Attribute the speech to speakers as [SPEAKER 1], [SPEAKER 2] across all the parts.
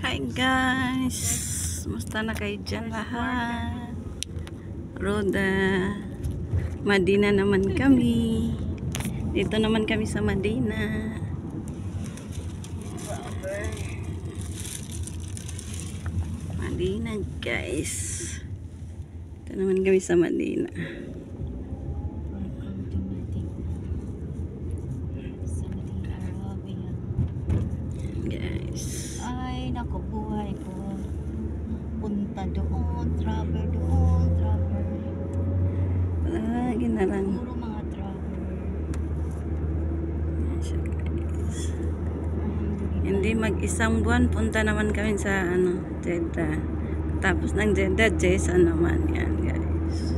[SPEAKER 1] Hi guys, musta na kayo dyan lahat? Roda, Madina naman kami. Dito naman kami sa Madina. Madina guys. Dito naman kami sa Madina.
[SPEAKER 2] Ay, naku, buhay ko. Punta doon, travel doon, travel.
[SPEAKER 1] Palagi na lang.
[SPEAKER 2] Puro mga travel.
[SPEAKER 1] Yan siya, guys. Hindi mag-isang buwan, punta naman kami sa Jeddah. Tapos ng Jeddah, Jesa naman. Yan guys.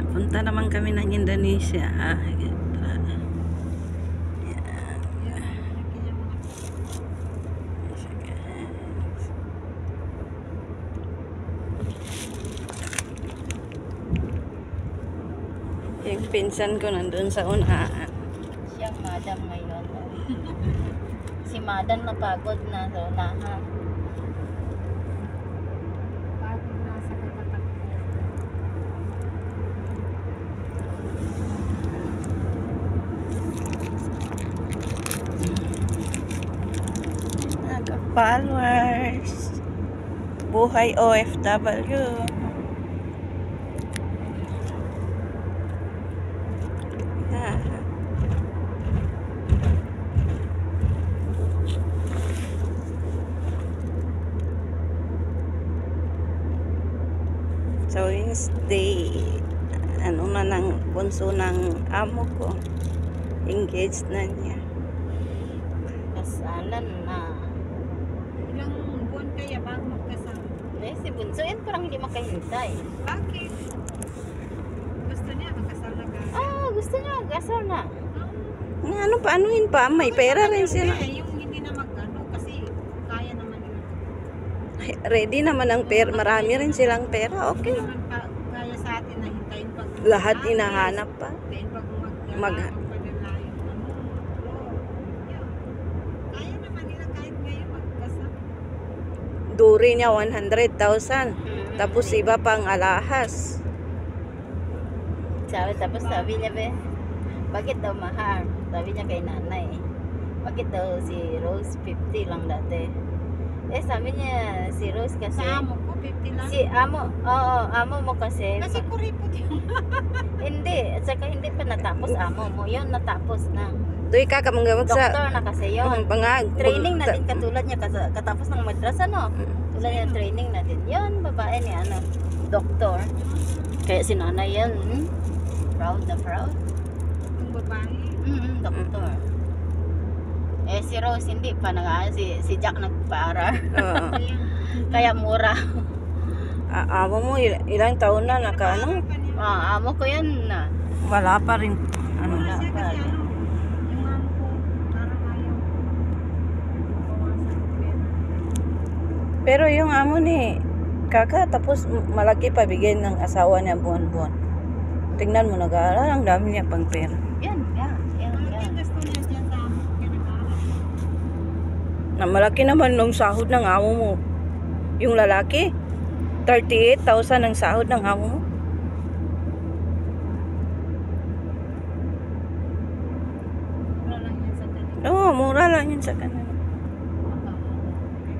[SPEAKER 1] Punta naman kami ng Indonesia. Yung pinsan ko nandun sa unahan.
[SPEAKER 2] Siyang madam ngayon. Si madam napagod na sa unahan. Pagod na sa katatak.
[SPEAKER 1] Followers. Buhay OFW. So Wednesday, ano na ng bunso ng amo ko, engaged na niya.
[SPEAKER 2] Kasalan na.
[SPEAKER 3] Ilang buwan kaya bago magkasal?
[SPEAKER 2] Eh, si Bunso yan parang hindi makahintay.
[SPEAKER 3] Bakit? Gusto niya magkasal na agad?
[SPEAKER 2] Ah, gusto niya gasol na.
[SPEAKER 1] Ano pa, anuhin pa, may pera rin sila.
[SPEAKER 3] Yung hindi na mag-ano kasi kaya naman nila.
[SPEAKER 1] Ready naman ang pera, marami rin silang pera,
[SPEAKER 3] Hindi
[SPEAKER 1] okay.
[SPEAKER 3] naman pa, kaya sa atin na hintayin pag
[SPEAKER 1] Lahat hinahanap pa.
[SPEAKER 3] hintayin pag
[SPEAKER 1] Mag-
[SPEAKER 3] magpadala yung ano. Yun. Kaya naman nila kahit ngayon magkasal.
[SPEAKER 1] Duri niya 100,000. Tapos iba pang alahas.
[SPEAKER 2] Tapos sabi niya, be, bakit daw mahal? Sabi niya kay nanay, bakit daw si Rose 50 lang dati? Eh, sabi niya, si Rose kasi,
[SPEAKER 3] Sa amo ko, 50 lang.
[SPEAKER 2] si amo, oo, amo mo kasi,
[SPEAKER 3] Kasi kuripot yun.
[SPEAKER 2] hindi, at saka hindi pa natapos amo mo, yun natapos na.
[SPEAKER 1] Doy ka kamanggamot sa
[SPEAKER 2] Doktor na kasi yun. Training na din katulad niya katapos ng madrasa, no? Tulad niya training na din. Yun, babae niya, doktor. Kaya si nanay yan, proud na proud.
[SPEAKER 3] Yung babae.
[SPEAKER 2] Doktor. Eh, si Rose hindi pa si Jack nagpaaral. Kaya mura.
[SPEAKER 1] Amo mo ilang taon na naka ano?
[SPEAKER 2] Amo ko yan na.
[SPEAKER 1] Wala pa rin ano.
[SPEAKER 3] Wala siya kasi ano, yung amo ko, parang ayaw. Bawasan ng pera.
[SPEAKER 1] Pero yung amo ni Kaka tapos malaki pa bigay ng asawa niya buwan-buwan. Tingnan mo nag-aaral, ang dami niya pang pera.
[SPEAKER 2] Yan.
[SPEAKER 3] Ang gusto niya dyan sa amo, kaya nag-aaral.
[SPEAKER 1] Na malaki naman nung sahod ng amo mo. Yung lalaki, 38,000 ang sahod ng amo mo.
[SPEAKER 3] Wala lang yan sa kanila.
[SPEAKER 1] Oo, mura lang yun sa kanila.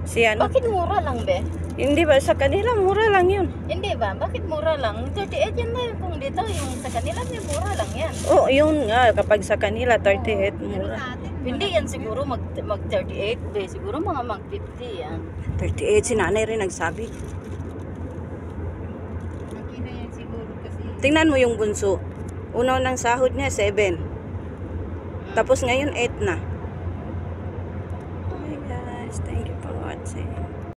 [SPEAKER 1] Si ano?
[SPEAKER 2] Bakit mura lang, be?
[SPEAKER 1] Hindi ba sa kanila mura lang yun?
[SPEAKER 2] Hindi ba? Bakit mura lang? 38 yan na kung dito. Yung sa kanila, may mura lang yan.
[SPEAKER 1] Oo, yun nga kapag sa kanila 38
[SPEAKER 3] Pero
[SPEAKER 1] mura.
[SPEAKER 3] sa atin,
[SPEAKER 2] Hindi yan siguro mag 38, be. Siguro mga mag 50 yan.
[SPEAKER 1] 38 si nanay rin nagsabi.
[SPEAKER 3] nakina yan siguro kasi
[SPEAKER 1] Tingnan mo yung bunso. Unaw ng sahod niya 7. Tapos ngayon 8 na. Okay guys, thank you for watching.